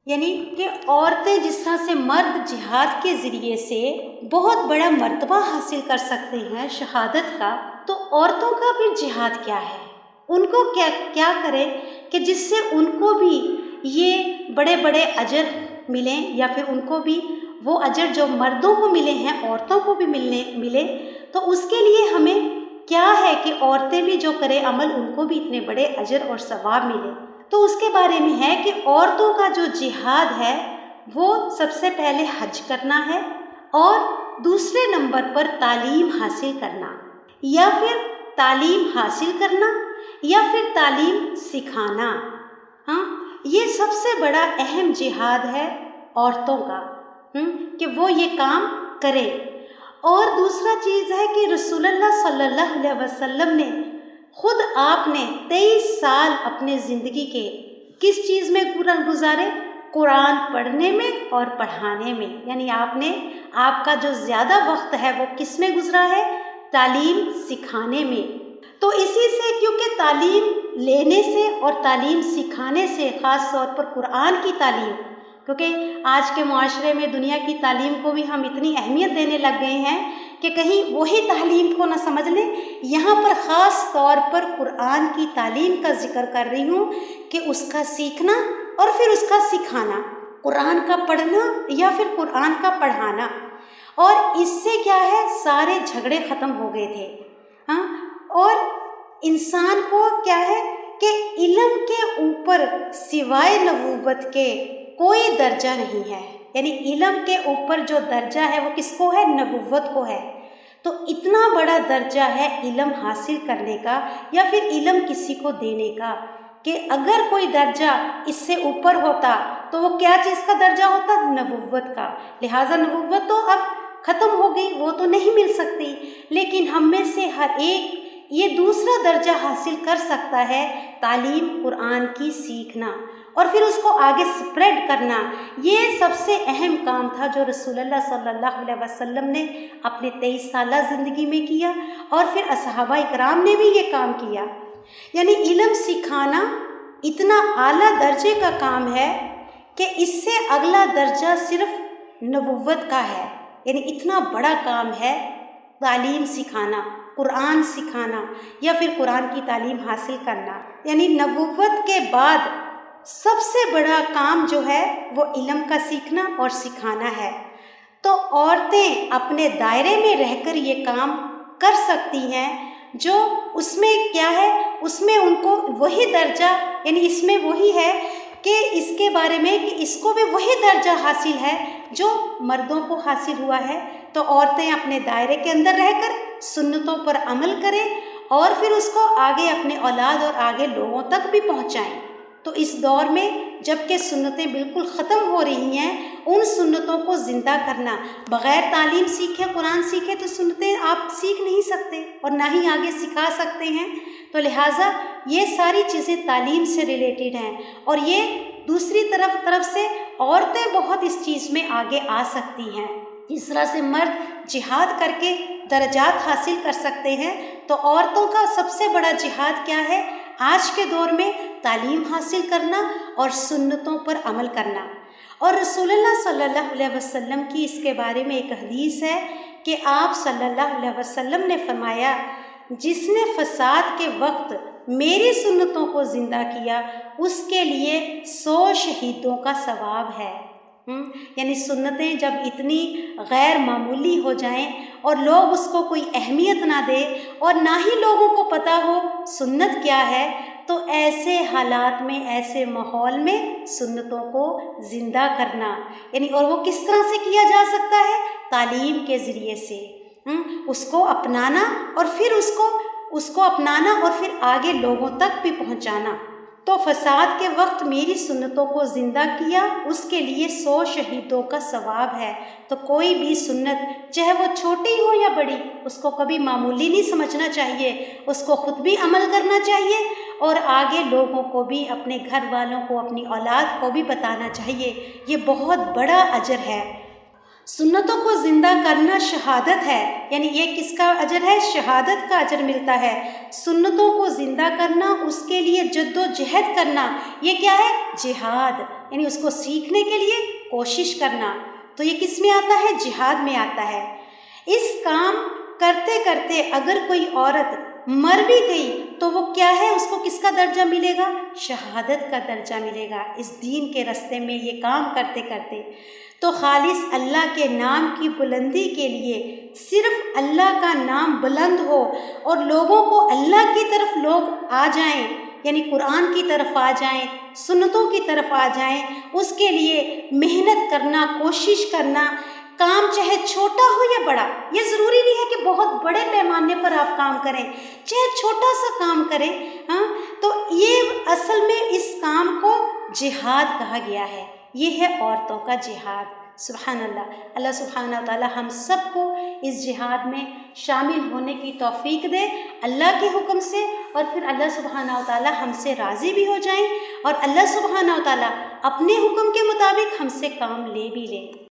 یعنی کہ عورتیں جس طرح سے مرد جہاد کے ذریعے سے بہت بڑا مرتبہ حاصل کر سکتے ہیں شہادت کا، تو عورتوں کا پھر جہاد کیا ہے؟ ان کو کیا کرے کہ جس سے ان کو بھی یہ بڑے بڑے اجر ملیں، یا پھر ان کو بھی وہ اجر جو مردوں کو ملے ہیں عورتوں کو بھی ملے. تو اس کے لیے ہمیں کیا ہے کہ عورتیں بھی جو کرے عمل ان کو بھی اتنے بڑے اجر اور ثواب ملے. تو اس کے بارے میں ہے کہ عورتوں کا جو جہاد ہے وہ سب سے پہلے حج کرنا ہے، اور دوسرے نمبر پر تعلیم حاصل کرنا، یا پھر تعلیم حاصل کرنا یا پھر تعلیم سکھانا. یہ سب سے بڑا اہم جہاد ہے عورتوں کا، کہ وہ یہ کام کرے. اور دوسرا چیز ہے کہ رسول اللہ صلی اللہ علیہ وسلم نے خود آپ نے 23 سال اپنے زندگی کے کس چیز میں گزارے؟ قرآن پڑھنے میں اور پڑھانے میں. یعنی آپ کا جو زیادہ وقت ہے وہ کس میں گزرا ہے؟ تعلیم سکھانے میں. تو اسی سے کیونکہ تعلیم لینے سے اور تعلیم سکھانے سے، خاص طور پر قرآن کی تعلیم، کیونکہ آج کے معاشرے میں دنیا کی تعلیم کو بھی ہم اتنی اہمیت دینے لگ گئے ہیں کہ کہیں وہی تعلیم کو نہ سمجھ لیں. یہاں پر خاص طور پر قرآن کی تعلیم کا ذکر کر رہی ہوں کہ اس کا سیکھنا اور پھر اس کا سکھانا، قرآن کا پڑھنا یا پھر قرآن کا پڑھانا. اور اس سے کیا ہے، سارے جھگڑے ختم ہو گئے تھے. اور انسان کو کیا ہے کہ علم کے اوپر سوائے نبوت کے کوئی درجہ نہیں ہے. یعنی علم کے اوپر جو درجہ ہے وہ کس کو ہے؟ نبوت کو ہے. تو اتنا بڑا درجہ ہے علم حاصل کرنے کا یا پھر علم کسی کو دینے کا، کہ اگر کوئی درجہ اس سے اوپر ہوتا تو وہ کیا چیز کا درجہ ہوتا؟ نبوت کا. لہٰذا نبوت تو اب ختم ہو گئی، وہ تو نہیں مل سکتی. لیکن ہم میں سے ہر ایک یہ دوسرا درجہ حاصل کر سکتا ہے، تعلیم قرآن کی سیکھنا اور پھر اس کو آگے سپریڈ کرنا. یہ سب سے اہم کام تھا جو رسول اللہ صلی اللہ علیہ وسلم نے اپنے 23 سالہ زندگی میں کیا، اور پھر صحابہ اکرام نے بھی یہ کام کیا. یعنی علم سکھانا اتنا اعلیٰ درجے کا کام ہے کہ اس سے اگلا درجہ صرف نبوت کا ہے. یعنی اتنا بڑا کام ہے تعلیم سکھانا، قرآن سکھانا یا پھر قرآن کی تعلیم حاصل کرنا. یعنی نبوت کے بعد سب سے بڑا کام جو ہے وہ علم کا سیکھنا اور سکھانا ہے. تو عورتیں اپنے دائرے میں رہ کر یہ کام کر سکتی ہیں، جو اس میں کیا ہے، اس میں ان کو وہی درجہ، یعنی اس میں وہی ہے کہ اس کے بارے میں کہ اس کو بھی وہی درجہ حاصل ہے جو مردوں کو حاصل ہوا ہے. تو عورتیں اپنے دائرے کے اندر رہ کر سنتوں پر عمل کریں اور پھر اس کو آگے اپنے اولاد اور آگے لوگوں تک بھی پہنچائیں. تو اس دور میں جب کہ سنتیں بالکل ختم ہو رہی ہیں، ان سنتوں کو زندہ کرنا، بغیر تعلیم سیکھے قرآن سیکھے تو سنتیں آپ سیکھ نہیں سکتے اور نہ ہی آگے سکھا سکتے ہیں. تو لہٰذا یہ ساری چیزیں تعلیم سے ریلیٹڈ ہیں. اور یہ دوسری طرف سے عورتیں بہت اس چیز میں آگے آ سکتی ہیں. جس طرح سے مرد جہاد کر کے درجات حاصل کر سکتے ہیں، تو عورتوں کا سب سے بڑا جہاد کیا ہے آج کے دور میں؟ تعلیم حاصل کرنا اور سنتوں پر عمل کرنا. اور رسول اللہ صلی اللہ علیہ وسلم کی اس کے بارے میں ایک حدیث ہے کہ آپ صلی اللہ علیہ وسلم نے فرمایا، جس نے فساد کے وقت میری سنتوں کو زندہ کیا اس کے لیے 100 شہیدوں کا ثواب ہے. یعنی سنتیں جب اتنی غیر معمولی ہو جائیں اور لوگ اس کو کوئی اہمیت نہ دے اور نہ ہی لوگوں کو پتہ ہو سنت کیا ہے، تو ایسے حالات میں، ایسے ماحول میں سنتوں کو زندہ کرنا، یعنی اور وہ کس طرح سے کیا جا سکتا ہے؟ تعلیم کے ذریعے سے اس کو اپنانا اور پھر اس کو اپنانا اور پھر آگے لوگوں تک بھی پہنچانا. تو فساد کے وقت میری سنتوں کو زندہ کیا اس کے لیے 100 شہیدوں کا ثواب ہے. تو کوئی بھی سنت چاہے وہ چھوٹی ہو یا بڑی، اس کو کبھی معمولی نہیں سمجھنا چاہیے، اس کو خود بھی عمل کرنا چاہیے اور آگے لوگوں کو بھی، اپنے گھر والوں کو، اپنی اولاد کو بھی بتانا چاہیے. یہ بہت بڑا اجر ہے. سنتوں کو زندہ کرنا شہادت ہے. یعنی یہ کس کا اجر ہے؟ شہادت کا اجر ملتا ہے. سنتوں کو زندہ کرنا، اس کے لیے جد و جہد کرنا، یہ کیا ہے؟ جہاد. یعنی اس کو سیکھنے کے لیے کوشش کرنا، تو یہ کس میں آتا ہے؟ جہاد میں آتا ہے۔ اس کام کرتے کرتے اگر کوئی عورت مر بھی گئی تو وہ کیا ہے؟ اس کو کس کا درجہ ملے گا؟ شہادت کا درجہ ملے گا اس دین کے راستے میں یہ کام کرتے کرتے۔ تو خالص اللہ کے نام کی بلندی کے لیے صرف اللہ کا نام بلند ہو اور لوگوں کو اللہ کی طرف لوگ آ جائیں، یعنی قرآن کی طرف آ جائیں، سنتوں کی طرف آ جائیں، اس کے لیے محنت کرنا، کوشش کرنا، کام چاہے چھوٹا ہو یا بڑا، یہ ضروری نہیں ہے کہ بہت بڑے پیمانے پر آپ کام کریں، چاہے چھوٹا سا کام کریں، ہاں، تو یہ اصل میں اس کام کو جہاد کہا گیا ہے۔ یہ ہے عورتوں کا جہاد۔ سبحان اللہ، اللہ سبحانہ و تعالی ہم سب کو اس جہاد میں شامل ہونے کی توفیق دے اللہ کے حکم سے، اور پھر اللہ سبحانہ و تعالی ہم سے راضی بھی ہو جائیں اور اللہ سبحانہ و تعالی اپنے حکم کے مطابق ہم سے کام لے بھی لیں۔